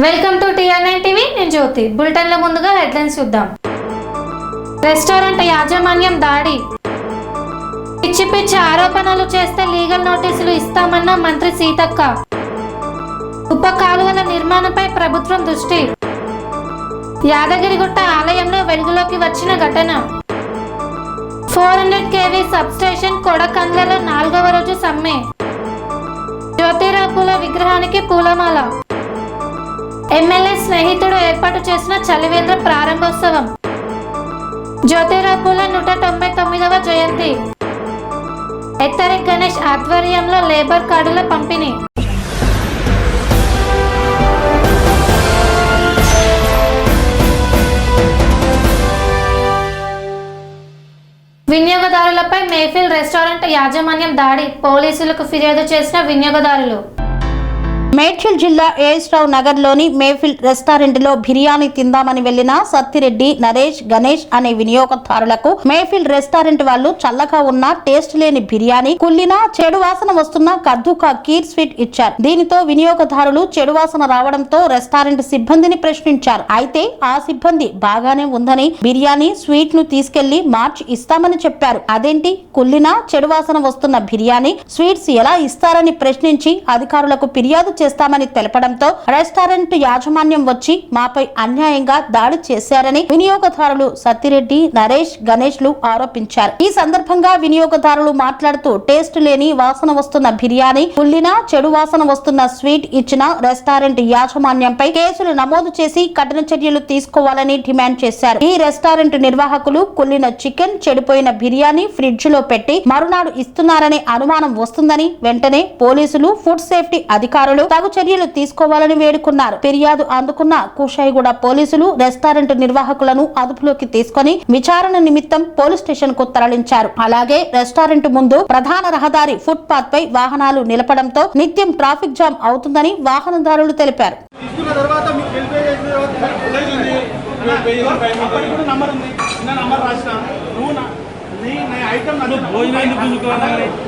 Welcome to TR9 TV. నేను జ్యోతి. Bulletin లో ముందుగా హెడ్లైన్స్ చూద్దాం. రెస్టారెంట్ యాజమాన్యం దాడి. పిచ్చి పిచ్చి ఆరోపణలు చేస్తే లీగల్ నోటీసులు ఇస్తామన్న మంత్రి సీతక్క. ఉప కాలువల నిర్మాణంపై ప్రభుత్వం దృష్టి. యాదగిరిగుట్ట ఆలయంలో వెలుగులోకి వచ్చిన ఘటన. 400 kV సబ్ స్టేషన్ కొడకండ్లలో 4వ రోజు సమ్మె. జ్యోతిరావు పూల విగ్రహానికి పూలమాల. ఎమ్మెల్యే స్నేహితుడు ఏర్పాటు చేసిన చలివేంద్ర ప్రారంభోత్సవం. జ్యోతిరావు పూల 199వ జయంతి. ఎత్తరి గణేష్ ఆధ్వర్యంలో లేబర్ కార్డుల పంపిణీ. వినియోగదారులపై మేఫిల్ రెస్టారెంట్ యాజమాన్యం దాడి. పోలీసులకు ఫిర్యాదు చేసిన వినియోగదారులు. మేడ్చల్ జిల్లా ఏఎస్ రావు నగర్ లోని మేఫిల్ రెస్టారెంట్ లో బిర్యానీ తిందామని వెళ్లిన సత్తిరెడ్డి, నరేష్, గణేష్ అనే వినియోగదారులకు మేఫిల్ రెస్టారెంట్ వాళ్ళు చల్లగా ఉన్న టేస్ట్ లేని బిర్యానీ, కుళ్ళిన చెడు వాసన వస్తున్న కద్దుకా కీర్ స్వీట్ ఇచ్చారు. దీనితో వినియోగదారులు చెడు వాసన రావడంతో రెస్టారెంట్ సిబ్బందిని ప్రశ్నించారు. అయితే ఆ సిబ్బంది బాగానే ఉందని బిర్యానీ, స్వీట్ ను తీసుకెళ్లి మార్చి ఇస్తామని చెప్పారు. అదేంటి కుళ్ళిన చెడు వాసన వస్తున్న బిర్యానీ, స్వీట్స్ ఎలా ఇస్తారని ప్రశ్నించి అధికారులకు ఫిర్యాదు చేస్తామని తెలపడంతో రెస్టారెంట్ యాజమాన్యం వచ్చి మాపై అన్యాయంగా దాడి చేశారని వినియోగదారులు సత్తిరెడ్డి, నరేష్, గణేష్ లు ఆరోపించారు. ఈ సందర్భంగా వినియోగదారులు మాట్లాడుతూ టేస్ట్ లేని వాసన వస్తున్న బిర్యానీ, కుళ్ళిన చెడు వాసన వస్తున్న స్వీట్ ఇచ్చిన రెస్టారెంట్ యాజమాన్యంపై కేసులు నమోదు చేసి కఠిన చర్యలు తీసుకోవాలని డిమాండ్ చేశారు. ఈ రెస్టారెంట్ నిర్వాహకులు కుళ్ళిన చికెన్, చెడిపోయిన బిర్యానీ ఫ్రిడ్జ్ లో పెట్టి మరునాడు ఇస్తున్నారనే అనుమానం వస్తుందని వెంటనే పోలీసులు, ఫుడ్ సేఫ్టీ అధికారులు తగు చర్యలు తీసుకోవాలని వేడుకున్నారు. ఫిర్యాదు అందుకున్న కుషాయిగూడ పోలీసులు రెస్టారెంట్ నిర్వాహకులను అదుపులోకి తీసుకుని విచారణ నిమిత్తం పోలీస్ స్టేషన్ కు తరలించారు. అలాగే రెస్టారెంట్ ముందు ప్రధాన రహదారి ఫుట్ పాత్ పై వాహనాలు నిలపడంతో నిత్యం ట్రాఫిక్ జామ్ అవుతుందని వాహనదారులు తెలిపారు.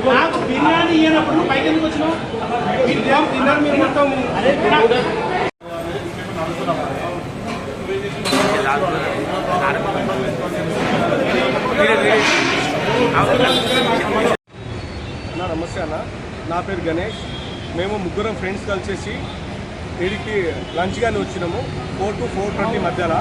నాకు బిర్యానీ ఇయ్యనప్పుడు పైకి ఎందుకు వచ్చినావు? తిన్నారు మీరు మొత్తం. నమస్తే అన్న, నా పేరు గణేష్. మేము ముగ్గురం ఫ్రెండ్స్ కలిసేసి వీడికి లంచ్ కానీ వచ్చినాము. 4 to 4:30 మధ్యలో.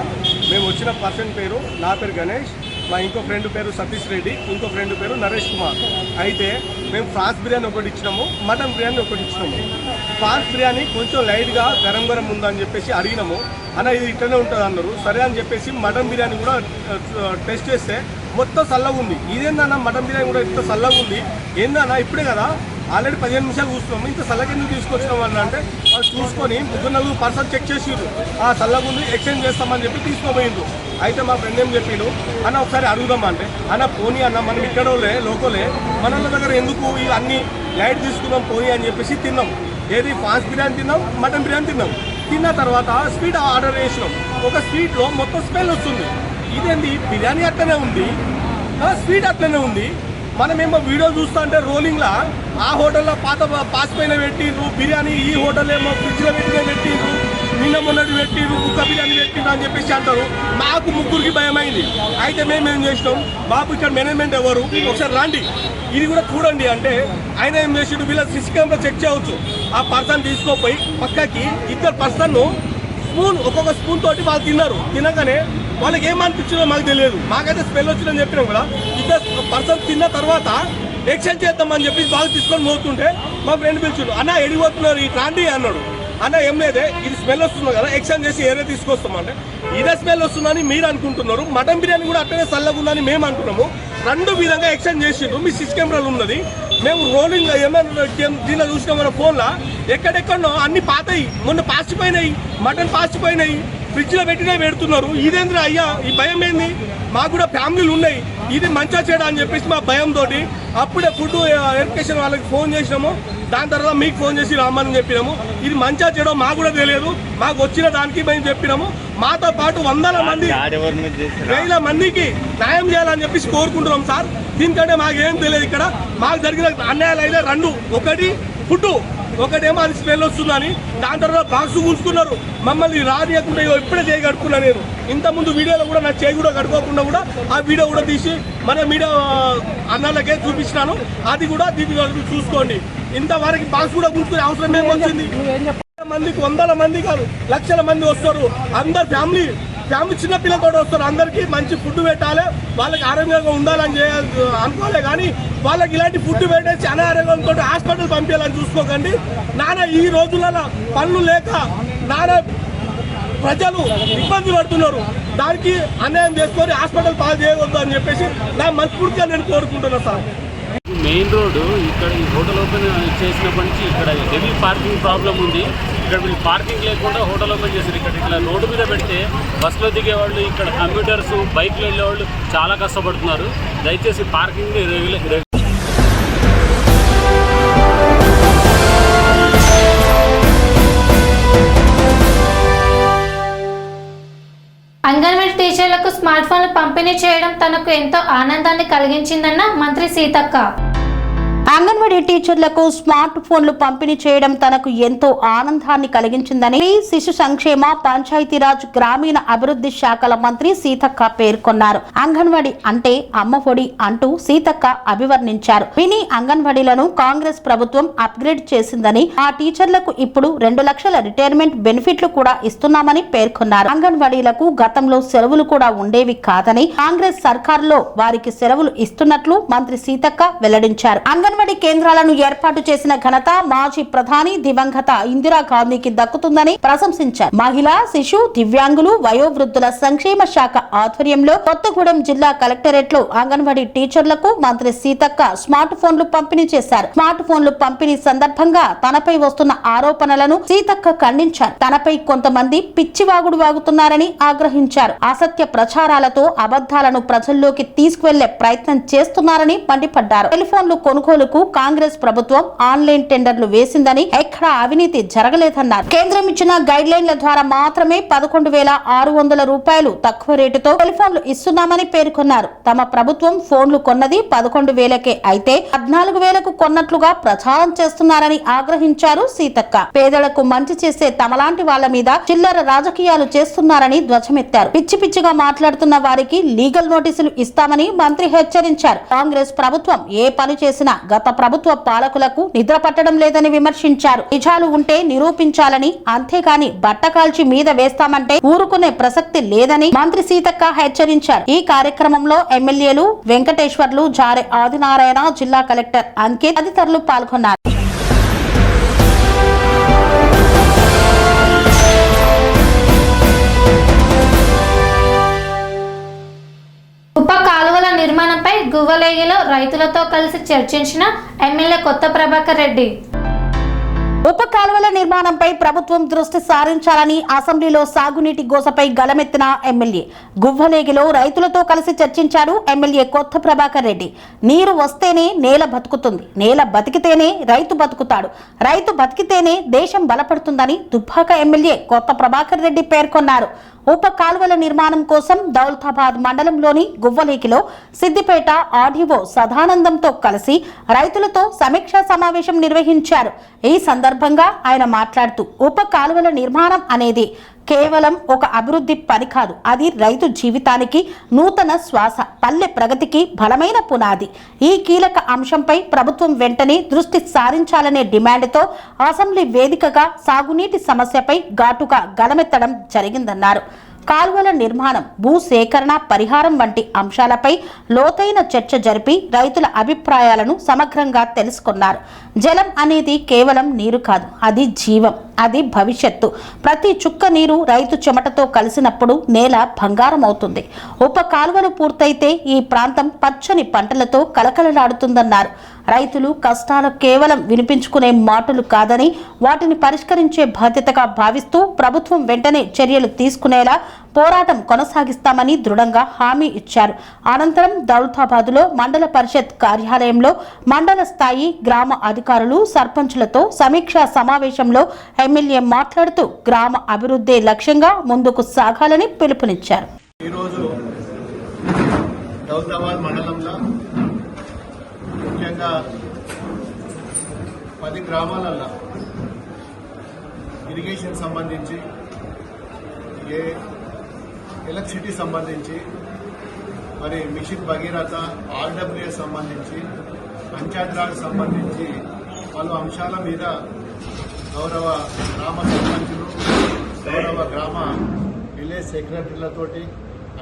మేము వచ్చిన పర్సన్ పేరు, నా పేరు గణేష్, మా ఇంకో ఫ్రెండ్ పేరు సతీష్ రెడ్డి, ఇంకో ఫ్రెండ్ పేరు నరేష్ కుమార్. అయితే మేము ఫ్రాన్స్ బిర్యానీ ఒకటి ఇచ్చినాము, మటన్ బిర్యానీ ఒకటి ఇచ్చినాము. ఫ్రాన్స్ బిర్యానీ కొంచెం లైట్గా గరం గరం ఉందని చెప్పేసి అడిగినాము. అన్న ఇది ఇట్లనే ఉంటుంది అన్నారు. సరే అని చెప్పేసి మటన్ బిర్యానీ కూడా టెస్ట్ చేస్తే మొత్తం చల్లగా ఉంది. ఇదేందన్న మటన్ బిర్యానీ కూడా ఇంత చల్లగా ఉంది, ఏందన్నా ఇప్పుడే కదా ఆల్రెడీ 15 నిమిషాలు కూర్చున్నాము, ఇంత చల్లగా ఎందుకు తీసుకొచ్చినాం అన్న అంటే వాళ్ళు చూసుకొని 3-4 పర్సెంట్ చెక్ చేసిర్రు. చల్లగా ఉంది, ఎక్స్చేంజ్ చేస్తామని చెప్పి తీసుకోపోయిండ్రు. అయితే మా ఫ్రెండ్ ఏం చెప్పిండు, అన్న ఒకసారి అడుగుదామంటే అన్న పోనీ అన్న మనం ఇక్కడోలే లోకలే, మన దగ్గర ఎందుకు ఇవన్నీ లైట్ తీసుకుందాం పోనీ అని చెప్పేసి తిన్నాం. ఏది ఫ్రాన్స్ బిర్యానీ తిన్నాం, మటన్ బిర్యానీ తిన్నాం. తిన్న తర్వాత స్వీట్ ఆర్డర్ చేసినాం. ఒక స్వీట్లో మొత్తం స్మెల్ వస్తుంది. ఇదేంటి బిర్యానీ అట్లనే ఉంది, స్వీట్ అట్లనే ఉంది. మనమేమో వీడియో చూస్తా అంటే రోలింగ్లా ఆ హోటల్లో పాసిపోయిన పెట్టిండ్రు బిర్యానీ, ఈ హోటల్ ఏమో ఫ్రిడ్జ్లో పెట్టిండ్రు, నిన్న మొన్నటి పెట్టిండ్రు, కుక్క బిర్యానీ పెట్టిండ్రు అని చెప్పేసి అంటారు. మాకు ముగ్గురికి భయమైంది. అయితే మేమేం చేసినాం, బాబు ఇక్కడ మేనేజ్మెంట్ ఎవరు ఒకసారి రండి ఇది కూడా చూడండి అంటే ఆయన ఏం చేసిండు, వీళ్ళ సిసి కెమెరా చెక్ చేయవచ్చు. ఆ పర్సన్ తీసుకోపోయి పక్కకి 2 పర్సన్ స్పూన్ ఒక్కొక్క స్పూన్ తోటి వాళ్ళు తిన్నారు. తినగానే వాళ్ళకి ఏమనిపించిందో మాకు తెలియదు. మాకైతే స్మెల్ వచ్చిందని చెప్పినాం కూడా. 2 పర్సన్ తిన్న తర్వాత ఎక్స్చేంజ్ చేద్దామని చెప్పి బాగా తీసుకొని మోతుంటే మా ఫ్రెండ్ పిలిచిండు, అన్న ఎడిపోతున్నారు ఈ ట్రాండీ అన్నాడు. అన్న ఏం లేదే ఇది స్మెల్ వస్తుంది కదా ఎక్స్చేంజ్ చేసి ఏరే తీసుకొస్తామంటే ఇదే స్మెల్ వస్తుందని మీరు అనుకుంటున్నారు, మటన్ బిర్యానీ కూడా అట్లనే చల్లగా ఉందని మేము అంటున్నాము. 2 విధంగా ఎక్స్చేంజ్ చేసిండ్రు. మీ సిసి కెమెరాలు ఉన్నది, మేము రోలింగ్ ఏమైనా దీనిలో చూసినా మన ఫోన్లో ఎక్కడెక్కడో అన్ని పాతాయి, మొన్న పాసిపోయినాయి, మటన్ పాసిపోయినాయి, ఫ్రిడ్జ్లో పెట్టినా పెడుతున్నారు. ఇదేంద్ర అయ్యా ఈ భయం ఏంది? మాకు కూడా ఫ్యామిలీలు ఉన్నాయి, ఇది మంచిగా చేయడం అని చెప్పేసి మా భయంతో అప్పుడే ఫుడ్ వెరిఫికేషన్ వాళ్ళకి ఫోన్ చేసినాము. దాని తర్వాత మీకు ఫోన్ చేసి రామని చెప్పినాము. ఇది మంచిగా చేయడం మాకు కూడా తెలియదు, మాకు వచ్చిన దానికి మేము చెప్పినాము. మాతో పాటు 100 మంది 1000 మందికి న్యాయం చేయాలని చెప్పేసి కోరుకుంటున్నాం సార్. దీనికంటే మాకేం తెలియదు. ఇక్కడ మాకు జరిగిన అన్యాయాలు అయితే 2, ఒకటి ఫుడ్ ఒకటేమో అది స్మెల్ వస్తుందని, దాని తర్వాత బాక్స్ కూసుకున్నారు. మమ్మల్ని రానియకుండా ఇప్పుడే చేయి కడుక్కున్నా. నేను ఇంతకుముందు వీడియోలో కూడా నా చేయి కూడా కడుక్కోకుండా కూడా ఆ వీడియో కూడా తీసి మన మీడియా అన్నాలకే చూపించినాను. అది కూడా దీన్ని చూసుకోండి. ఇంతవరకు బాక్స్ కూడా కూర్చునే అవసరం ఏమొచ్చింది? మందికి 100 మంది కాదు, లక్షల మంది వస్తారు. అందరు ఫ్యామిలీ చిన్న పిల్లలతో వస్తారు. అందరికీ మంచి ఫుడ్ పెట్టాలి, వాళ్ళకి ఆరోగ్యంగా ఉండాలని అనుకోలే. కానీ వాళ్ళకి ఇలాంటి ఫుడ్ పెట్టేసి అనారోగ్యంతో హాస్పిటల్ పంపించాలని చూసుకోకండి. ఈ రోజులలో పనులు లేక ప్రజలు ఇబ్బంది పడుతున్నారు. దానికి అన్యాయం చేసుకొని హాస్పిటల్ పాలు చేయవద్దు అని చెప్పేసి నా మనస్ఫూర్తిగా నేను కోరుకుంటున్నాను సార్. మెయిన్ రోడ్డు ఇక్కడ ఈ హోటల్ ఓపెన్ చేసినప్పటి నుంచి ఇక్కడ హెవీ పార్కింగ్ ప్రాబ్లం ఉంది. ఇక్కడ వీళ్ళు పార్కింగ్ లేకుండా హోటల్ ఓపెన్ చేశారు. ఇక్కడ ఇట్లా రోడ్డు మీద పెడితే బస్సులో దిగేవాళ్ళు, ఇక్కడ కంప్యూటర్స్, బైక్లో వెళ్ళేవాళ్ళు చాలా కష్టపడుతున్నారు. దయచేసి పార్కింగ్ రెగ్యులర్. అంగన్వాడీ టీచర్లకు స్మార్ట్ ఫోన్లు పంపిణీ చేయడం తనకు ఎంతో ఆనందాన్ని కలిగించిందన్న మంత్రి సీతక్క. అంగన్వాడీ టీచర్లకు స్మార్ట్ ఫోన్లు పంపిణీ చేయడం తనకు ఎంతో ఆనందాన్ని కలిగించిందని శిశు సంక్షేమ, పంచాయతీరాజ్, గ్రామీణ అభివృద్ధి శాఖల మంత్రి సీతక్క పేర్కొన్నారు. అంగన్వాడీ అంటే అమ్మ ఒడి అంటూ సీతక్క అభివర్ణించారు. మినీ అంగన్వాడీలను కాంగ్రెస్ ప్రభుత్వం అప్గ్రేడ్ చేసిందని, ఆ టీచర్లకు ఇప్పుడు 2 లక్షల రిటైర్మెంట్ బెనిఫిట్లు కూడా ఇస్తున్నామని పేర్కొన్నారు. అంగన్వాడీలకు గతంలో సెలవులు కూడా ఉండేవి కాదని, కాంగ్రెస్ సర్కారులో వారికి సెలవులు ఇస్తున్నట్లు మంత్రి సీతక్క వెల్లడించారు. అంగన్వాడీ కేంద్రాలను ఏర్పాటు చేసిన ఘనత మాజీ ప్రధాని దివంగత ఇందిరాగాంధీకి దక్కుతుందని ప్రశంసించారు. మహిళా, శిశు, దివ్యాంగులు, వయోవృద్ధుల సంక్షేమ శాఖ ఆధ్వర్యంలో కొత్తగూడెం జిల్లా కలెక్టరేట్ లో అంగన్వాడీ టీచర్లకు మంత్రి సీతక్క స్మార్ట్ ఫోన్లు పంపిణీ చేశారు. స్మార్ట్ ఫోన్లు పంపిణీ సందర్భంగా తనపై వస్తున్న ఆరోపణలను సీతక్క ఖండించారు. తనపై కొంతమంది పిచ్చివాగుడు వాగుతున్నారని ఆగ్రహించారు. అసత్య ప్రచారాలతో అబద్ధాలను ప్రజల్లోకి తీసుకువెళ్లే ప్రయత్నం చేస్తున్నారని మండిపడ్డారు. టెలిఫోన్లు కొనుగోలుకు కాంగ్రెస్ ప్రభుత్వం ఆన్లైన్ టెండర్లు వేసిందని, ఎక్కడా అవినీతి జరగలేదన్నారు. కేంద్రం ఇచ్చిన గైడ్ లైన్ల ద్వారా మాత్రమే 11,600 రూపాయలు తక్కువ రేటుతో టెలిఫోన్లు ఇస్తున్నామని పేర్కొన్నారు. తమ ప్రభుత్వం ఫోన్లు కొన్నది 11,000కే అయితే 14,000కు కొన్నట్లుగా ప్రచారం చేస్తున్నారని ఆగ్రహించారు సీతక్క. పేదలకు మంచి చేసే తమలాంటి వాళ్ల మీద చిల్లర రాజకీయాలు చేస్తున్నారని ధ్వజమెత్తారు. పిచ్చి పిచ్చిగా మాట్లాడుతున్న వారికి లీగల్ నోటీసులు ఇస్తామని మంత్రి హెచ్చరించారు. కాంగ్రెస్ ప్రభుత్వం ఏ పని చేసినా గత ప్రభుత్వ పాలకులకు నిద్ర పట్టడం లేదని విమర్శించారు. నిజాలు ఉంటే నిరూపించాలని, అంతేకాని బట్టకాల్చి మీద వేస్తామంటే ఊరుకునే ప్రసక్తి లేదని మంత్రి సీతక్క హెచ్చరించారు. ఈ కార్యక్రమంలో ఎమ్మెల్యేలు వెంకటేశ్వర్లు, జారె ఆదినారాయణ, జిల్లా కలెక్టర్ అంకిత్ తదితరులు పాల్గొన్నారు. ఉప కాలువల నిర్మాణంపై గువ్వలేగిలో రైతులతో కలిసి చర్చించిన ఎమ్మెల్యే కొత్త ప్రభాకర్ రెడ్డి. ఉప కాలువల నిర్మాణంపై ప్రభుత్వం దృష్టి సారించాలని అసెంబ్లీలో సాగునీటి గోసపై గలమెత్తిన ఎమ్మెల్యే. గువ్వలేగిలో రైతులతో కలిసి చర్చించారు ఎమ్మెల్యే కొత్త ప్రభాకర్ రెడ్డి. నీరు వస్తేనే నేల బతుకుతుంది, నేల బతికితేనే రైతు బతుకుతాడు, రైతు బతికితేనే దేశం బలపడుతుందని దుబ్బాక ఎమ్మెల్యే కొత్త ప్రభాకర్ రెడ్డి పేర్కొన్నారు. ఉప కాలువల నిర్మాణం కోసం దౌలతాబాద్ మండలంలోని గువ్వలేగిలో సిద్దిపేట ఆర్డీఓ సదానందంతో కలిసి రైతులతో సమీక్షా సమావేశం నిర్వహించారు. ఈ సందర్భంగా ఆయన మాట్లాడుతూ ఉప కాలువల నిర్మాణం అనేది కేవలం ఒక అభివృద్ధి పని కాదు, అది రైతు జీవితానికి నూతన శ్వాస, పల్లె ప్రగతికి బలమైన పునాది. ఈ కీలక అంశంపై ప్రభుత్వం వెంటనే దృష్టి సారించాలనే డిమాండ్తో అసెంబ్లీ వేదికగా సాగునీటి సమస్యపై ఘాటుగా గలమెత్తడం జరిగిందన్నారు. కాలువల నిర్మాణం, భూ సేకరణ, పరిహారం వంటి అంశాలపై లోతైన చర్చ జరిపి రైతుల అభిప్రాయాలను సమగ్రంగా తెలుసుకున్నారు. జలం అనేది కేవలం నీరు కాదు, అది జీవం, అది భవిష్యత్తు. ప్రతి చుక్క నీరు రైతు చెమటతో కలిసినప్పుడు నేల బంగారం అవుతుంది. ఉప కాలువలు పూర్తయితే ఈ ప్రాంతం పచ్చని పంటలతో కలకలలాడుతుందన్నారు. రైతులు కష్టాలు కేవలం వినిపించుకునే మాటలు కాదని, వాటిని పరిష్కరించే బాధ్యతగా భావిస్తూ ప్రభుత్వం వెంటనే చర్యలు తీసుకునేలా పోరాటం కొనసాగిస్తామని దృఢంగా హామీ ఇచ్చారు. అనంతరం దౌలతాబాద్లో మండల పరిషత్ కార్యాలయంలో మండల స్థాయి గ్రామ అధికారులు, సర్పంచులతో సమీక్షా సమావేశంలో ఎమ్మెల్యే మాట్లాడుతూ గ్రామ అభివృద్ధి లక్ష్యంగా ముందుకు సాగాలని పిలుపునిచ్చారు. ఈరోజు దౌలతాబాద్ మండలంలో ముఖ్యంగా 10 గ్రామాలల్లో ఇరిగేషన్ సంబంధించి ఎలక్ట్రిసిటీ సంబంధించి మరి మిషన్ భగీరథ ఆర్డబ్ల్యూఎస్ సంబంధించి పంచాయతీరాజ్ సంబంధించి పలు అంశాల మీద గౌరవ గ్రామ సర్పంచులు గౌరవ గ్రామ విలేజ్ సెక్రటరీలతోటి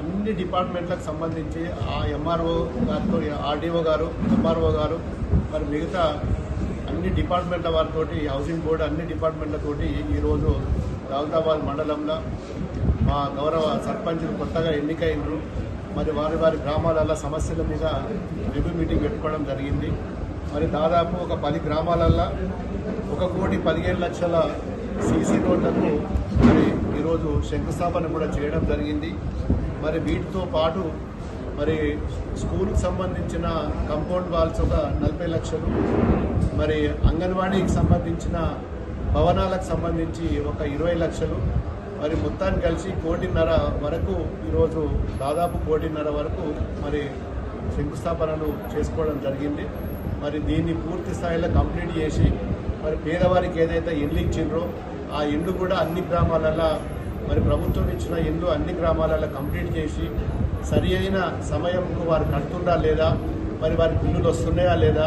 అన్ని డిపార్ట్మెంట్లకు సంబంధించి ఆ ఎంఆర్ఓ గారితో ఆర్డీఓ గారు ఎంఆర్ఓ గారు మరి మిగతా అన్ని డిపార్ట్మెంట్ల వారితోటి హౌసింగ్ బోర్డు అన్ని డిపార్ట్మెంట్లతోటి ఈరోజు దౌలతాబాద్ మండలంలో మా గౌరవ సర్పంచులు కొత్తగా ఎన్నికైనరు మరి వారి వారి గ్రామాలలో సమస్యల మీద రివ్యూ మీటింగ్ పెట్టుకోవడం జరిగింది. మరి దాదాపు ఒక 10 గ్రామాలల్లో 1,15,00,000 సీసీ రోడ్లకు మరి ఈరోజు శంకుస్థాపన కూడా చేయడం జరిగింది. మరి వీటితో పాటు మరి స్కూల్కి సంబంధించిన కాంపౌండ్ వాల్స్ ఒక 40 లక్షలు, మరి అంగన్వాడీకి సంబంధించిన భవనాలకు సంబంధించి ఒక 20 లక్షలు, మరి మొత్తాన్ని కలిసి 1,50,00,000 వరకు ఈరోజు దాదాపు 1,50,00,000 వరకు మరి శంకుస్థాపనలు చేసుకోవడం జరిగింది. మరి దీన్ని పూర్తి స్థాయిలో కంప్లీట్ చేసి మరి పేదవారికి ఏదైతే ఇండ్లు ఇచ్చిండ్రో ఆ ఇండ్లు కూడా అన్ని గ్రామాలలో మరి ప్రభుత్వం ఇచ్చిన ఇండ్లు అన్ని గ్రామాలలో కంప్లీట్ చేసి సరి అయిన సమయంకు వారు కడుతుందా లేదా, మరి వారి బిల్లులు వస్తున్నాయా లేదా,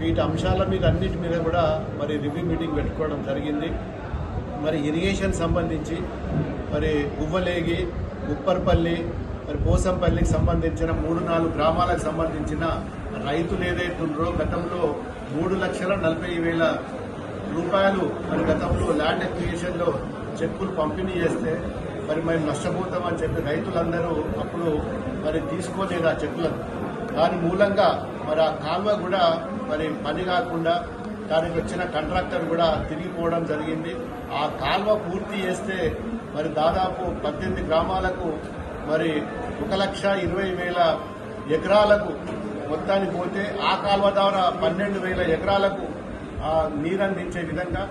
వీటి అంశాల మీద అన్నిటి మీద కూడా మరి రివ్యూ మీటింగ్ పెట్టుకోవడం జరిగింది. మరి ఇరిగేషన్ సంబంధించి మరి గువ్వలేగి, ఉప్పర్పల్లి, మరి పోసంపల్లికి సంబంధించిన 3-4 గ్రామాలకు సంబంధించిన రైతులు ఏదైతే ఉన్నారో గతంలో 3,40,000 రూపాయలు మరి గతంలో ల్యాండ్ అక్విజిషన్లో చెక్కులు పంపిణీ చేస్తే మరి మేము నష్టపోతామని చెప్పి రైతులందరూ అప్పుడు మరి తీసుకోలేదు ఆ చెక్కులను. దాని మూలంగా మరి ఆ కాల్వ కూడా మరి పని కాకుండా దానికి వచ్చిన కాంట్రాక్టర్ కూడా తిరిగిపోవడం జరిగింది. ఆ కాల్వ పూర్తి చేస్తే మరి దాదాపు 18 గ్రామాలకు మరి 1,20,000 ఎకరాలకు మొత్తానికి పోతే ఆ కాల్వ ద్వారా 12,000 ఎకరాలకు నీరు అందించే విధంగా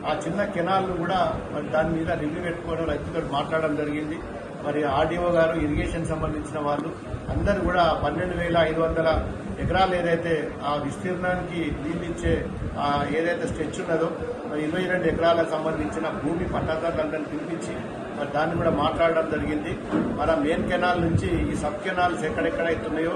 ఆ చిన్న కెనాల్ను కూడా మరి దాని మీద రివ్యూ పెట్టుకోవడం రైతులతో మాట్లాడడం జరిగింది. మరి ఆర్డీఓ గారు, ఇరిగేషన్ సంబంధించిన వాళ్ళు అందరూ కూడా 12,500 ఎకరాలు ఏదైతే ఆ విస్తీర్ణానికి నీళ్ళిచ్చే ఏదైతే స్ట్రెచ్ ఉన్నదో మరి 22 ఎకరాలకు సంబంధించిన భూమి పట్టాదారులందరినీ పిలిపించి మరి దాన్ని కూడా మాట్లాడడం జరిగింది. మరి మెయిన్ కెనాల్ నుంచి ఈ సబ్ కెనాల్స్ ఎక్కడెక్కడైతే ఉన్నాయో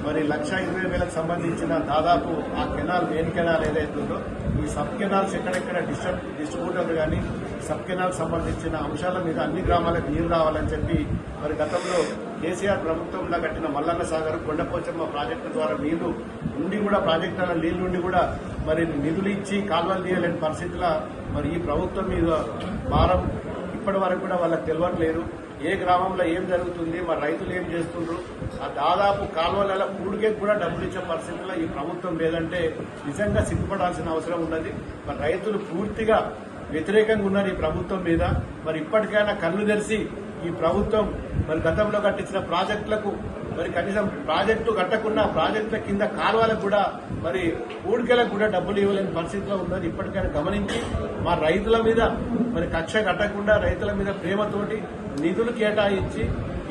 మరి 1,20,000 సంబంధించిన దాదాపు ఆ కెనాల్ మెయిన్ కెనాల్ ఏదైతే ఉందో ఈ సబ్ కెనాల్స్ ఎక్కడెక్కడ డిస్ట్రిబ్యూటర్ కానీ సబ్ కెనాల్ సంబంధించిన అంశాల మీద అన్ని గ్రామాలకు నీరు రావాలని చెప్పి మరి గతంలో కేసీఆర్ ప్రభుత్వంలో కట్టిన మల్లన్న సాగర్, కొండపోచమ్మ ప్రాజెక్టు ద్వారా నీళ్లు ఉండి కూడా ప్రాజెక్టుల నీళ్లు ఉండి కూడా మరి నిధులు ఇచ్చి కాల్వలు తీయలేని పరిస్థితుల్లో మరి ఈ ప్రభుత్వం మీద భారం ఇప్పటి వరకు కూడా వాళ్ళకి తెలియట్లేదు. ఏ గ్రామంలో ఏం జరుగుతుంది, మరి రైతులు ఏం చేస్తుండ్రు, ఆ దాదాపు కాలువల పూడికే కూడా డబ్బులు ఇచ్చే పరిస్థితుల్లో ఈ ప్రభుత్వం లేదంటే నిజంగా సిగ్గుపడాల్సిన అవసరం ఉన్నది. మరి రైతులు పూర్తిగా వ్యతిరేకంగా ఉన్నారు ఈ ప్రభుత్వం మీద. మరి ఇప్పటికైనా కళ్ళు తెరిచి ఈ ప్రభుత్వం మరి గతంలో కట్టించిన ప్రాజెక్టులకు మరి కనీసం ప్రాజెక్టు కట్టకుండా ప్రాజెక్టుల కింద కాలువలకు కూడా మరి పూడికలకు కూడా డబ్బులు ఇవ్వలేని పరిస్థితిలో ఉన్నది. ఇప్పటికైనా గమనించి మా రైతుల మీద మరి కక్ష కట్టకుండా రైతుల మీద ప్రేమతోటి నిధులు కేటాయించి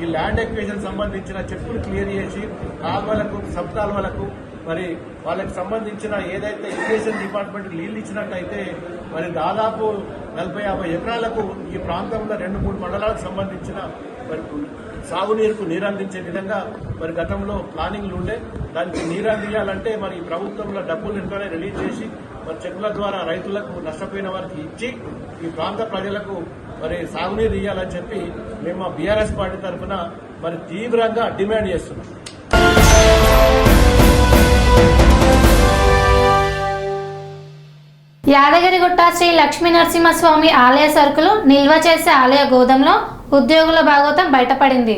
ఈ ల్యాండ్ ఎక్విజిషన్ సంబంధించిన చెక్కులు క్లియర్ చేసి కాలువలకు, సబ్ కాలువలకు మరి వాళ్ళకి సంబంధించిన ఏదైతే ఇరిగేషన్ డిపార్ట్మెంట్ నీళ్లు ఇచ్చినట్టయితే మరి దాదాపు 40-50 ఎకరాలకు ఈ ప్రాంతంలో 2-3 మండలాలకు సంబంధించిన మరి సాగునీరుకు నీరు అందించే విధంగా మరి గతంలో ప్లానింగ్లు ఉండే. దానికి నీరు అందించాలంటే మరి ఈ ప్రభుత్వంలో డబ్బులు వెంటనే రిలీజ్ చేసి మరి చెక్కుల ద్వారా రైతులకు, నష్టపోయిన వారికి ఇచ్చి ఈ ప్రాంత ప్రజలకు మరి సాగునీరు ఇవ్వాలని చెప్పి మేము మా బీఆర్ఎస్ పార్టీ తరఫున మరి తీవ్రంగా డిమాండ్ చేస్తున్నాం. యాదగిరిగుట్ట శ్రీ లక్ష్మీ నరసింహస్వామి ఆలయ సరుకులు నిల్వ చేసే ఆలయ గోదాంలో ఉద్యోగుల భాగోతం బయటపడింది.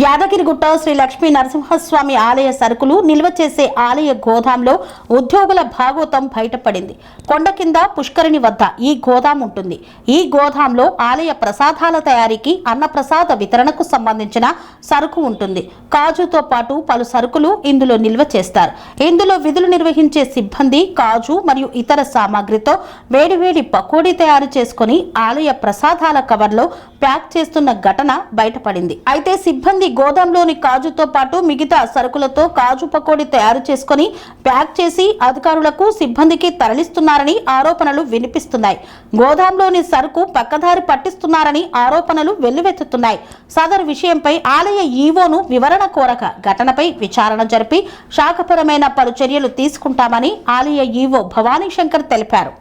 యాదగిరిగుట్ట శ్రీ లక్ష్మీ నరసింహస్వామి ఆలయ సరుకులు నిల్వ చేసే ఆలయ గోదాంలో ఉద్యోగుల భాగోతం బయటపడింది. కొండ కింద పుష్కరిణి వద్ద ఈ గోదాం ఉంటుంది. ఈ గోదాంలో ఆలయ ప్రసాదాల తయారీకి, అన్నప్రసాద వితరణకు సంబంధించిన సరుకు ఉంటుంది. కాజుతో పాటు పలు సరుకులు ఇందులో నిల్వ చేస్తారు. ఇందులో విధులు నిర్వహించే సిబ్బంది కాజు మరియు ఇతర సామాగ్రితో వేడివేడి పకోడీ తయారు చేసుకుని ఆలయ ప్రసాదాల కవర్లో ప్యాక్ చేస్తున్న ఘటన బయటపడింది. అయితే సిబ్బంది గోదాంలోని కాజుతో పాటు మిగతా సరుకులతో కాజు పకోడీ తయారు చేసుకుని ప్యాక్ చేసి అధికారులకు సిబ్బందికి తరలిస్తున్నారని ఆరోపణలు వినిపిస్తున్నాయి. గోదాంలోని సరుకు పక్కదారి పట్టిస్తున్నారని ఆరోపణలు వెల్లువెత్తుతున్నాయి. సదరు విషయంపై ఆలయ ఈవోను వివరణ కోరగా ఘటనపై విచారణ జరిపి శాఖపరమైన పలు చర్యలు తీసుకుంటామని ఆలయ ఈవో భవానీ శంకర్ తెలిపారు.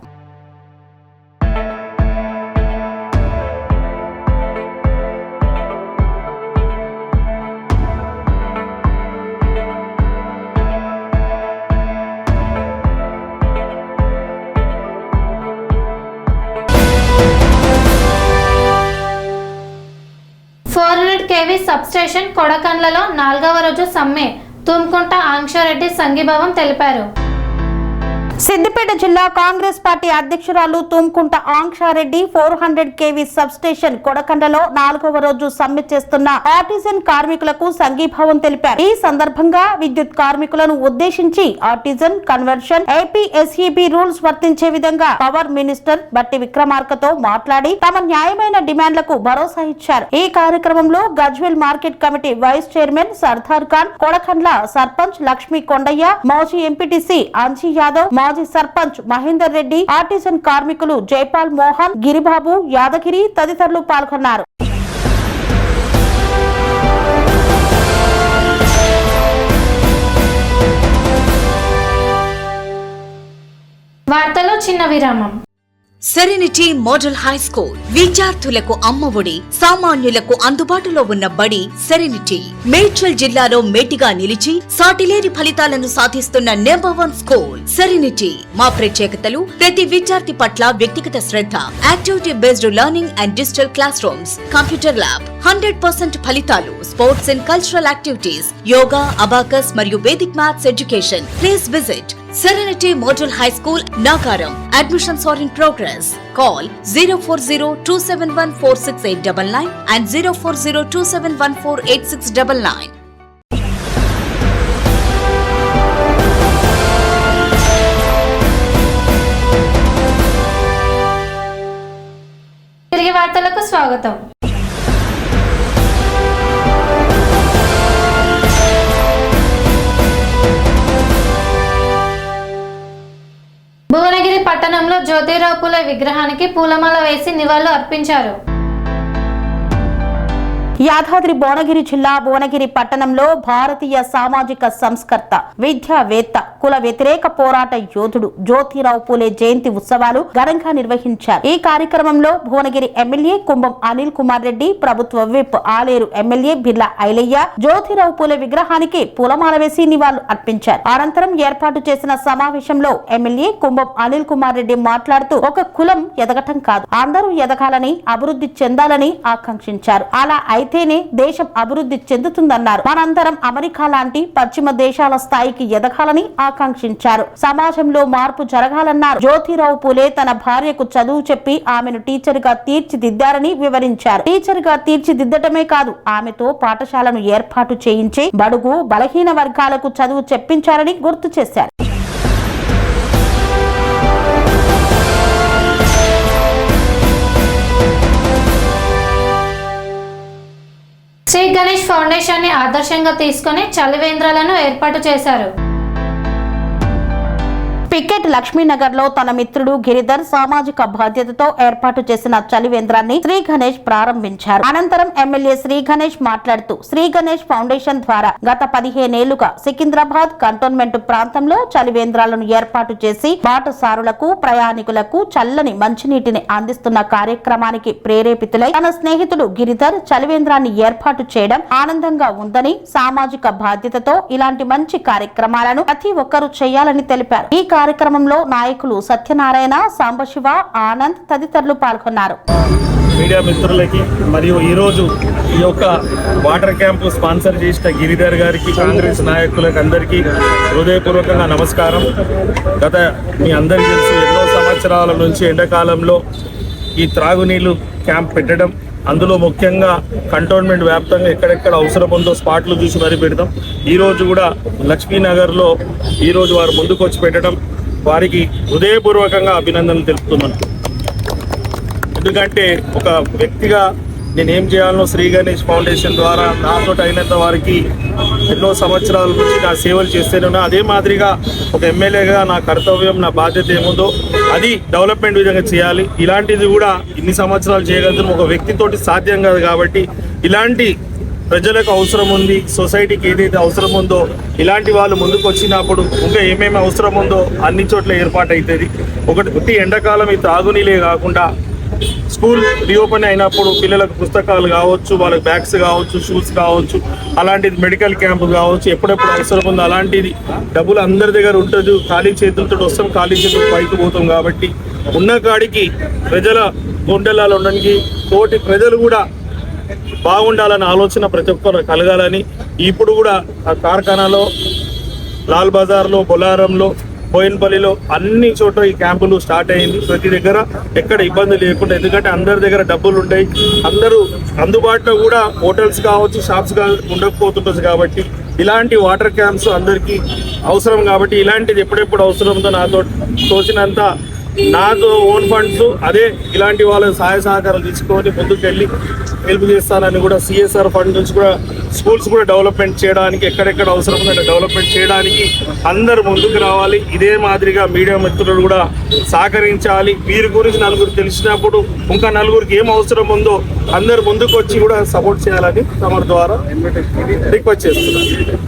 KV సబ్స్టేషన్ కొడకండ్లలో 4వ రోజు సమ్మె తుమ్కుంట ఆంక్షరెడ్డి సంఘీభావం తెలిపారు. సిద్దిపేట జిల్లా కాంగ్రెస్ పార్టీ అధ్యక్షురాలు తుమ్కుంట ఆంక్షారెడ్డి 400 KV సబ్స్టేషన్ కొడకండలో 4వ రోజు సమ్మె చేస్తున్న ఆర్టిజన్ కార్మికులకు సంఘీభావం తెలిపారు. ఈ సందర్భంగా విద్యుత్ కార్మికులను ఉద్దేశించి ఆర్టిజన్ కన్వర్షన్ APSEB రూల్స్ వర్తించే విధంగా పవర్ మినిస్టర్ బట్టి విక్రమార్కతో మాట్లాడి తమ న్యాయమైన డిమాండ్లకు భరోసా ఇచ్చారు. ఈ కార్యక్రమంలో Gajwel market committee vice chairman Sardar Khan, Kodakandla sarpanch Lakshmi Kondaiah, మాజీ ఎంపీటీసీ అంజీ యాదవ్, మాజీ సర్పంచ్ మహేందర్ రెడ్డి, ఆర్టిజన్ కార్మికులు జైపాల్ మోహన్, గిరిబాబు, యాదగిరి తదితరులు పాల్గొన్నారు. వార్తలో చిన్న విరామం. సెరెనిటీ మోడల్ హై స్కూల్ విద్యార్థులకు అమ్మఒడి, సామాన్యులకు అందుబాటులో ఉన్న బడి సెరెనిటీ. మేడ్చల్ జిల్లాలో మేటిగా నిలిచి సాటిలేని ఫలితాలను సాధిస్తున్న #1 స్కూల్ సెరెనిటీ. మా ప్రత్యేకతలు ప్రతి విద్యార్థి పట్ల వ్యక్తిగత శ్రద్ధ, activity based learning and digital classrooms, computer lab, 100% ఫలితాలు, sports and cultural activities, yoga, abacus మరియు Vedic maths education. Please visit Serenity Model High School, Nagaram. Admissions are in progress. Call 04027146899 and 04027148699. తిరిగి వార్తలకు స్వాగతం. భువనగిరి పట్టణంలో జ్యోతిరావు పూలే విగ్రహానికి పూలమాల వేసి నివాళులు అర్పించారు. యాదాద్రి భువనగిరి జిల్లా భువనగిరి పట్టణంలో భారతీయ సామాజిక సంస్కర్త, విద్యావేత్త, కుల వ్యతిరేక పోరాట యోధుడు జ్యోతిరావు పూలే జయంతి ఉత్సవాలు ఘనంగా నిర్వహించారు. ఈ కార్యక్రమంలో భువనగిరి ఎమ్మెల్యే కుంభం అనిల్ కుమార్ రెడ్డి, ప్రభుత్వ విప్ ఆలేరు ఎమ్మెల్యే బిర్లా ఐలయ్య జ్యోతిరావు పూలే విగ్రహానికి పూలమాల వేసి నివాళులు అర్పించారు. అనంతరం ఏర్పాటు చేసిన సమావేశంలో ఎమ్మెల్యే కుంభం అనిల్ కుమార్ రెడ్డి మాట్లాడుతూ ఒక కులం ఎదగటం కాదు, అందరూ ఎదగాలని, అభివృద్ధి చెందాలని ఆకాంక్షించారు. అలా అయితేనే దేశం అభివృద్ధి చెందుతుందన్నారు. మనందరం అమెరికా లాంటి పశ్చిమ దేశాల స్థాయికి ఎదగాలని ఆకాంక్షించారు. సమాజంలో మార్పు జరగాలన్నారు. జ్యోతిరావు పూలే తన భార్యకు చదువు చెప్పి ఆమెను టీచర్ గా తీర్చిదిద్దారని వివరించారు. టీచర్ గా తీర్చిదిద్దటమే కాదు, ఆమెతో పాఠశాలను ఏర్పాటు చేయించి బడుగు బలహీన వర్గాలకు చదువు చెప్పించారని గుర్తు చేశారు. శ్రీ గణేష్ ఫౌండేషన్ ని ఆదర్శంగా తీసుకుని చలివేంద్రాలను ఏర్పాటు చేశారు. పికెట్ లక్ష్మీనగర్ లో తన మిత్రుడు గిరిధర్ సామాజిక బాధ్యతతో ఏర్పాటు చేసిన చలివేంద్రాన్ని శ్రీ గణేష్ ప్రారంభించారు. అనంతరం ఎమ్మెల్యే శ్రీ గణేష్ మాట్లాడుతూ శ్రీ గణేష్ ఫౌండేషన్ ద్వారా గత 15 ఏళ్లుగా సికింద్రాబాద్ కంటోన్మెంట్ ప్రాంతంలో చలివేంద్రాలను ఏర్పాటు చేసి బాటసారులకు, ప్రయాణికులకు చల్లని మంచినీటిని అందిస్తున్న కార్యక్రమానికి ప్రేరేపితులై తన స్నేహితుడు గిరిధర్ చలివేంద్రాన్ని ఏర్పాటు చేయడం ఆనందంగా ఉందని, సామాజిక బాధ్యతతో ఇలాంటి మంచి కార్యక్రమాలను ప్రతి ఒక్కరూ చేయాలని తెలిపారు. ఈ కార్యక్రమంలో నాయకులు సత్యనారాయణ, సాంబశివ, ఆనంద్ తదితరులు పాల్గొన్నారు. మీడియా మిత్రులకి మరియు ఈరోజు ఈ యొక్క వాటర్ క్యాంపు స్పాన్సర్ చేసిన గిరిధర్ గారికి, కాంగ్రెస్ నాయకులకు అందరికీ హృదయపూర్వకంగా నమస్కారం. గత మీ అందరికీ తెలుసు, ఎన్నో సంవత్సరాల నుంచి ఎండాకాలంలో ఈ త్రాగునీళ్ళు క్యాంప్ పెట్టడం, అందులో ముఖ్యంగా కంటోన్మెంట్ వ్యాప్తంగా ఎక్కడెక్కడ అవసరం ఉందో స్పాట్లు చూసి మరీ పెడతాం. ఈరోజు కూడా లక్ష్మీనగర్లో ఈరోజు వారు ముందుకు వచ్చి పెట్టడం వారికి హృదయపూర్వకంగా అభినందనలు తెలుపుతున్నాను. ఎందుకంటే ఒక వ్యక్తిగా నేనేం చేయాలనో శ్రీ గణేష్ ఫౌండేషన్ ద్వారా నాతో అయినంత వారికి ఎన్నో సంవత్సరాల నుంచి నా సేవలు చేస్తూనే ఉన్నా. అదే మాదిరిగా ఒక ఎమ్మెల్యేగా నా కర్తవ్యం, నా బాధ్యత ఏముందో అది డెవలప్మెంట్ విధంగా చేయాలి. ఇలాంటిది కూడా ఇన్ని సంవత్సరాలు చేయగలుగుతాం ఒక వ్యక్తితోటి సాధ్యం కాదు. కాబట్టి ఇలాంటి ప్రజలకు అవసరం ఉంది, సొసైటీకి ఏదైతే అవసరం ఉందో ఇలాంటి వాళ్ళు ముందుకు వచ్చినప్పుడు ఇంకా ఏమేమి అవసరం ఉందో అన్ని చోట్ల ఏర్పాటు అవుతుంది. ఒకటి ఎండాకాలం ఈ తాగునీళ్ళే కాకుండా స్కూల్ రీఓపెన్ అయినప్పుడు పిల్లలకు పుస్తకాలు కావచ్చు, వాళ్ళకి బ్యాగ్స్ కావచ్చు, షూస్ కావచ్చు, అలాంటిది మెడికల్ క్యాంపు కావచ్చు, ఎప్పుడెప్పుడు అవసరం ఉందో అలాంటిది డబ్బులు అందరి దగ్గర ఉంటుంది. ఖాళీ చేతులతో వస్తాం, ఖాళీ చేతులు పైకి పోతాం. కాబట్టి ఉన్న కాడికి ప్రజల గుండెలలో ఉండడానికి తోటి ప్రజలు కూడా బాగుండాలన్న ఆలోచన ప్రతి ఒక్కరు కలగాలని ఇప్పుడు కూడా ఆ కార్ఖానాలో, లాల్ బజార్లో, బొలారంలో, బోయిన్పల్లిలో అన్ని చోట్ల ఈ క్యాంపులు స్టార్ట్ అయింది. ప్రతి దగ్గర ఎక్కడ ఇబ్బంది లేకుండా, ఎందుకంటే అందరి దగ్గర డబ్బులు ఉంటాయి, అందరూ అందుబాటులో కూడా హోటల్స్ కావచ్చు, షాప్స్ ఉండకపోతుంటుంది. కాబట్టి ఇలాంటి వాటర్ క్యాంప్స్ అందరికీ అవసరం. కాబట్టి ఇలాంటిది ఎప్పుడెప్పుడు అవసరం ఉందో నాతో తోచినంత నాకు ఓన్ ఫండ్స్ అదే ఇలాంటి వాళ్ళ సహాయ సహకారాలు తీసుకొని ముందుకెళ్ళి హెల్ప్ చేస్తానని కూడా సిఎస్ఆర్ ఫండ్ నుంచి కూడా స్కూల్స్ కూడా డెవలప్మెంట్ చేయడానికి ఎక్కడెక్కడ అవసరం ఉందంటే డెవలప్మెంట్ చేయడానికి అందరు ముందుకు రావాలి. ఇదే మాదిరిగా మీడియా మిత్రులు కూడా సహకరించాలి. వీరి గురించి నలుగురు తెలిసినప్పుడు ఇంకా నలుగురికి ఏం అవసరం ఉందో అందరు ముందుకు వచ్చి కూడా సపోర్ట్ చేయాలని తమ ద్వారా రిక్వెస్ట్ చేస్తున్నాను.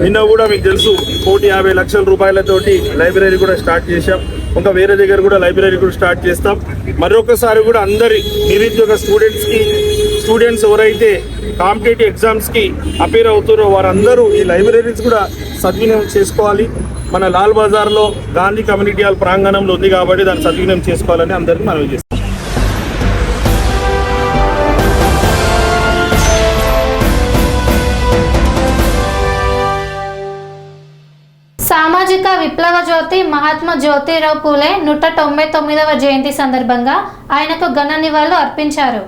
నిన్న కూడా మీకు తెలుసు 1,50 లక్షల రూపాయలతోటి లైబ్రరీ కూడా స్టార్ట్ చేశాం. ఇంకా వేరే దగ్గర కూడా లైబ్రరీ కూడా స్టార్ట్ చేస్తాం. మరొకసారి కూడా అందరి నిరుద్యోగ స్టూడెంట్స్ ఎవరైతే కాంపిటేటివ్ ఎగ్జామ్స్కి అపేర్ అవుతారో వారందరూ ఈ లైబ్రరీస్ కూడా సద్వినియోగం చేసుకోవాలి. మన లాల్ బజార్లో గాంధీ కమ్యూనిటీ హాల్ ప్రాంగణంలో ఉంది కాబట్టి దాన్ని సద్వినియోగం చేసుకోవాలని అందరికీ మనవి చేస్తాం. సామాజిక విప్లవ జ్యోతి మహాత్మా జ్యోతిరావు పూలే 199వ జయంతి సందర్భంగా ఆయనకు ఘన నివాళులు అర్పించారు.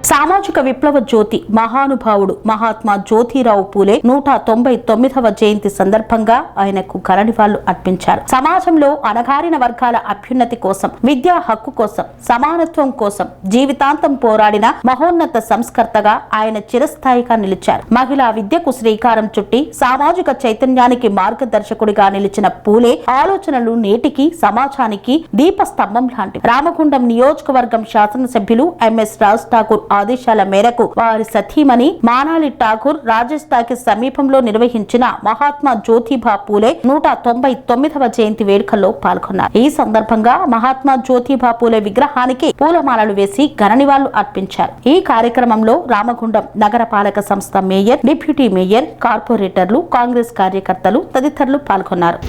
సామాజిక విప్లవ జ్యోతి మహానుభావుడు మహాత్మా జ్యోతిరావు పూలే 199వ జయంతి సందర్భంగా ఆయనకు ఘన నివాళులు అర్పించారు. సమాజంలో అణగారిన వర్గాల అభ్యున్నతి కోసం, విద్యా హక్కు కోసం, సమానత్వం కోసం జీవితాంతం పోరాడిన మహోన్నత సంస్కర్తగా ఆయన చిరస్థాయిగా నిలిచారు. మహిళా విద్యకు శ్రీకారం చుట్టి సామాజిక చైతన్యానికి మార్గదర్శకుడిగా నిలిచిన పూలే ఆలోచనలు నేటికి సమాజానికి దీపస్తంభం లాంటివి. రామగుండం నియోజకవర్గం శాసనసభ్యులు ఎంఎస్ రాజ్ ఠాకూర్ ఆదేశాల మేరకు వారి సతీమణి మానాలి ఠాకూర్ రాజస్థాన్ కి సమీపంలో నిర్వహించిన మహాత్మా జ్యోతిబా పూలే 199వ జయంతి వేడుకల్లో పాల్గొన్నారు. ఈ సందర్భంగా మహాత్మా జ్యోతిబా పూలే విగ్రహానికి పూలమాలలు వేసి ఘన నివాళులు అర్పించారు. ఈ కార్యక్రమంలో రామగుండం నగరపాలక సంస్థ మేయర్, డిప్యూటీ మేయర్, కార్పొరేటర్లు, కాంగ్రెస్ కార్యకర్తలు తదితరులు పాల్గొన్నారు.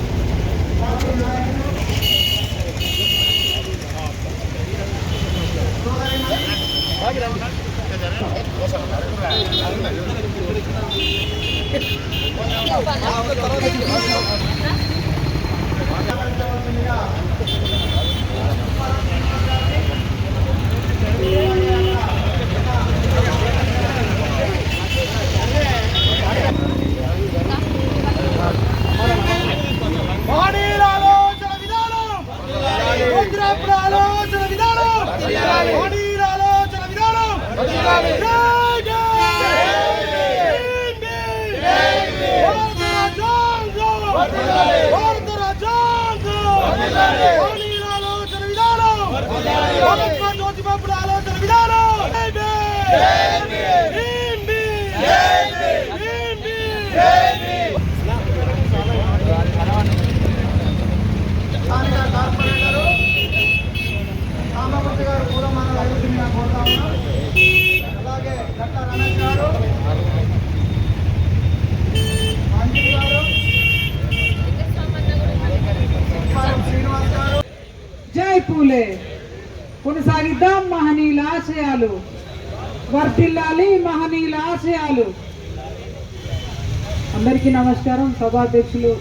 జై పూలే కొనసాగిద్దాం మహనీయుల ఆశయాలు, వర్ధిల్లాలి మహనీయుల ఆశయాలు. అందరికీ నమస్కారం. సభాధ్యక్షులు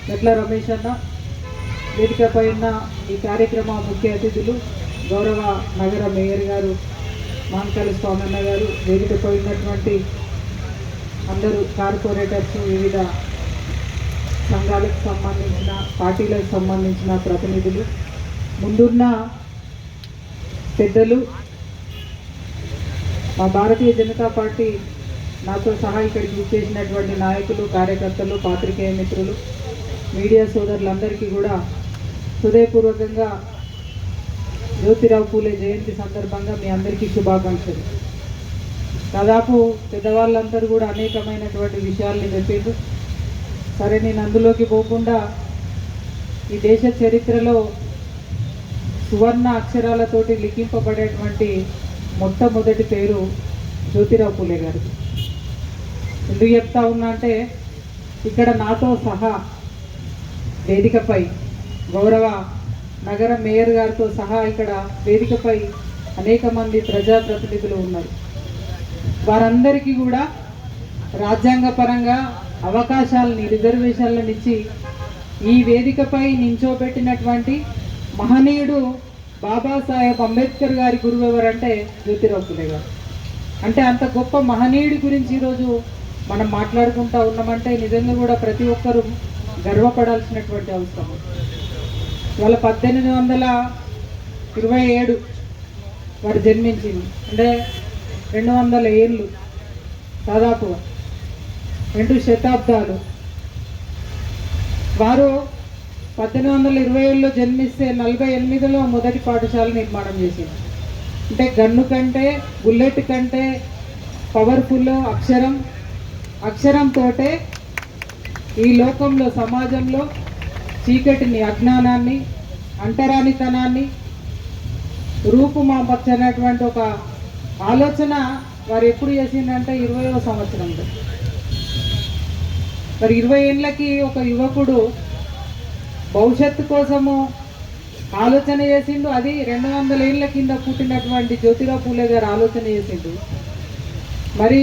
గట్ల రమేష్ అన్న, వేదికపై ఉన్న ఈ కార్యక్రమ ముఖ్య అతిథులు గౌరవ నగర మేయర్ గారు మాంకాల స్వామన్న గారు, వేదికపై ఉన్నటువంటి అందరూ కార్పొరేటర్స్, వివిధ సంఘాలకు సంబంధించిన, పార్టీలకు సంబంధించిన ప్రతినిధులు, ముందున్న పెద్దలు, మా భారతీయ జనతా పార్టీ నాతో సహా ఇక్కడికి విచ్చేసినటువంటి నాయకులు, కార్యకర్తలు, పాత్రికేయ మిత్రులు, మీడియా సోదరులందరికీ కూడా హృదయపూర్వకంగా జ్యోతిరావు పూలే జయంతి సందర్భంగా మీ అందరికీ శుభాకాంక్షలు. దాదాపు పెద్దవాళ్ళందరూ కూడా అనేకమైనటువంటి విషయాల్ని చెప్పారు. సరే, నేను అందులోకి పోకుండా ఈ దేశ చరిత్రలో సువర్ణ అక్షరాలతోటి లిఖింపబడేటువంటి మొట్టమొదటి పేరు జ్యోతిరావు పూలే గారికి. ఎందుకు చెప్తా ఉన్నా అంటే, ఇక్కడ నాతో సహా వేదికపై గౌరవ నగర మేయర్ గారితో సహా ఇక్కడ వేదికపై అనేక మంది ప్రజాప్రతినిధులు ఉన్నారు. వారందరికీ కూడా రాజ్యాంగపరంగా అవకాశాలని, రిజర్వేషన్లను ఇచ్చి ఈ వేదికపై నించోబెట్టినటువంటి మహనీయుడు బాబాసాహెబ్ అంబేద్కర్ గారి గురువు ఎవరంటే జ్యోతిరావు పూలే గారు. అంటే అంత గొప్ప మహనీయుడి గురించి ఈరోజు మనం మాట్లాడుకుంటా ఉన్నామంటే నిజంగా కూడా ప్రతి ఒక్కరూ గర్వపడాల్సినటువంటి అవసరం. వాళ్ళ 1827 వారు జన్మించింది. అంటే 200 ఏళ్ళు, దాదాపు 2 శతాబ్దాలు. వారు 1827లో జన్మిస్తే 48లో మొదటి పాఠశాల నిర్మాణం చేసింది. అంటే గన్ను కంటే, బుల్లెట్ కంటే పవర్ఫుల్ అక్షరంతో ఈ లోకంలో, సమాజంలో చీకటిని, అజ్ఞానాన్ని, అంటరానితనాన్ని రూపుమాపచ్చనటువంటి ఒక ఆలోచన వారు ఎప్పుడు చేసిందంటే 20వ సంవత్సరంలో. మరి 20 ఏళ్ళకి ఒక యువకుడు భవిష్యత్తు కోసము ఆలోచన చేసిండు. అది 200 ఏళ్ళ కింద పుట్టినటువంటి జ్యోతిరావు పూలే గారు ఆలోచన చేసిండు. మరి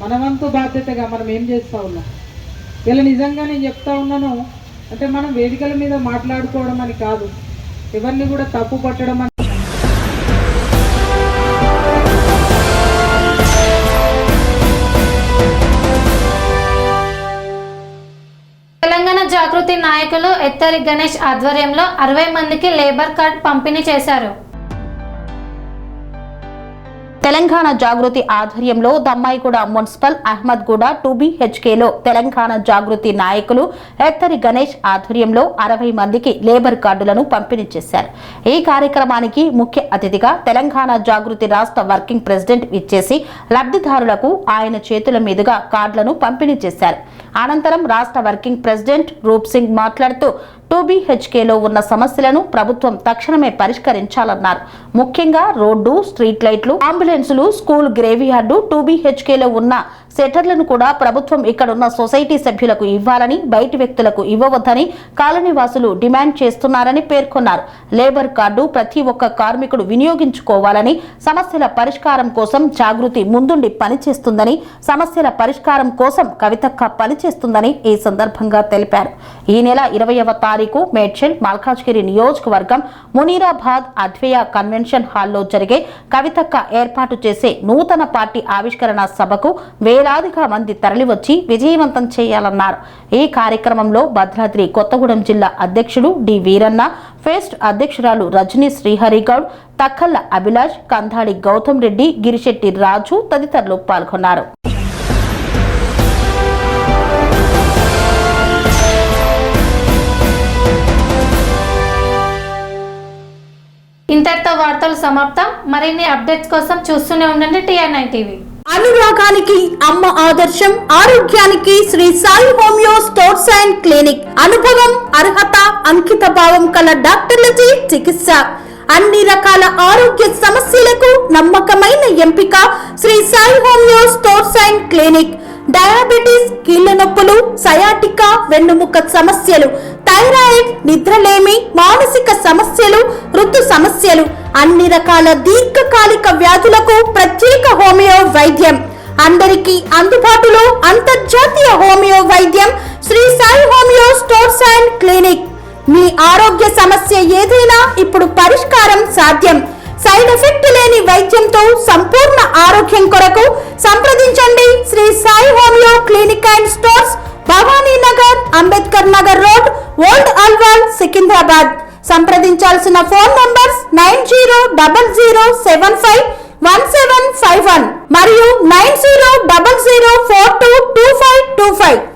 మనవంతు బాధ్యతగా మనం ఏం చేస్తూ ఉన్నాం? ఇలా నిజంగా నేను చెప్తా ఉన్నాను అంటే, మనం వేదికల మీద మాట్లాడుకోవడం అని కాదు, ఎవరిని కూడా తప్పు పట్టడం అని. తెలంగాణ జాగృతి నాయకులు ఎత్తరి గణేష్ ఆధ్వర్యంలో 60 మందికి లేబర్ కార్డ్ పంపిణీ చేశారు. తెలంగాణ జాగృతి ఆధ్వర్యంలో దమ్మాయిగూడ మున్సిపల్ అహ్మద్గూడ 2BHKలో తెలంగాణ జాగృతి నాయకులు ఎత్తరి గణేష్ ఆధ్వర్యంలో 60 మందికి లేబర్ కార్డులను పంపిణీ చేశారు. ఈ కార్యక్రమానికి ముఖ్య అతిథిగా తెలంగాణ జాగృతి రాష్ట్ర వర్కింగ్ ప్రెసిడెంట్ ఇచ్చేసి లబ్ధిదారులకు ఆయన చేతుల మీదుగా కార్డులను పంపిణీ చేశారు. అనంతరం రాష్ట్ర వర్కింగ్ ప్రెసిడెంట్ రూప్ సింగ్ మాట్లాడుతూ 2BHKలో ఉన్న సమస్యలను ప్రభుత్వం తక్షణమే పరిష్కరించాలన్నారు. ముఖ్యంగా రోడ్డు, స్ట్రీట్ లైట్లు, అంబులెన్సులు, స్కూల్ గ్రేవ్యార్డు, 2BHKలో ఉన్న సెటర్లను కూడా ప్రభుత్వం ఇక్కడున్న సొసైటీ సభ్యులకు ఇవ్వాలని, బయటి వ్యక్తులకు ఇవ్వవద్దని కాలనీవాసులు డిమాండ్ చేస్తున్నారని పేర్కొన్నారు. లేబర్ కార్డు ప్రతి ఒక్క కార్మికుడు వినియోగించుకోవాలని, సమస్యల పరిష్కారం కోసం జాగృతి ముందుండి పనిచేస్తుందని, సమస్యల పరిష్కారం కోసం కవితక్క పనిచేస్తుందని ఈ సందర్భంగా తెలిపారు. ఈ నెల 20వ తారీఖు మేడ్చల్ మల్కాజ్గిరి నియోజకవర్గం మునీరాబాద్ అద్వైయ కన్వెన్షన్ హాల్లో జరిగే కవితక్క ఏర్పాటు చేసే నూతన పార్టీ ఆవిష్కరణ సభకు వేలాదిగా మంది తరలివచ్చి విజయవంతం చేయాలన్నారు. ఈ కార్యక్రమంలో భద్రాద్రి కొత్తగూడెం జిల్లా అధ్యక్షుడు డి వీరన్న, ఫెస్ట్ అధ్యక్షురాలు రజనీ శ్రీహరిగౌడ్, తక్కల్ల అభిలాష్, కందాడి గౌతమ్ రెడ్డి, గిరిశెట్టి రాజు తదితరులు పాల్గొన్నారు. ఇంతటితో వార్తలు సమాప్తం. మరిన్ని అప్డేట్స్ కోసం చూస్తూనే ఉండండి TR9 టీవీ. అనురాగానికి అమ్మ ఆదర్శం, ఆరోగ్యానికి Shri Sai homeo stores and clinic. అనుభవం, అర్హత, అంకిత భావం కల డాక్టర్లచే చికిత్స. అన్ని రకాల ఆరోగ్య సమస్యలకు నమ్మకమైన ఎంపిక Shri Sai homeo stores and clinic. Diabetes, కీళ్ల నొప్పులు, సయాటికా, వెన్నుముక సమస్యలు, థైరాయిడ్, నిద్రలేమి, మానసిక సమస్యలు, ఋతు సమస్యలు, అన్ని రకాల దీర్ఘకాలిక వ్యాధులకు ప్రత్యేక హోమియో వైద్యం. అందరికీ అందుబాటులో అంతర్జాతీయ హోమియో వైద్యం Sri Sai homeo stores and clinic. మీ ఆరోగ్య సమస్య ఏదైనా ఇప్పుడు పరిష్కారం సాధ్యం. సైడ్ ఎఫెక్ట్ లేని వైద్యంతో సంపూర్ణ ఆరోగ్యం కొరకు సంప్రదించండి Sri Sai homeo clinic and stores, Bhavani Nagar, Ambedkar Nagar road, old Alwal, Secunderabad. సంప్రదించాల్సిన ఫోన్ నంబర్స్ 900075 1751 మరియు 9000422525.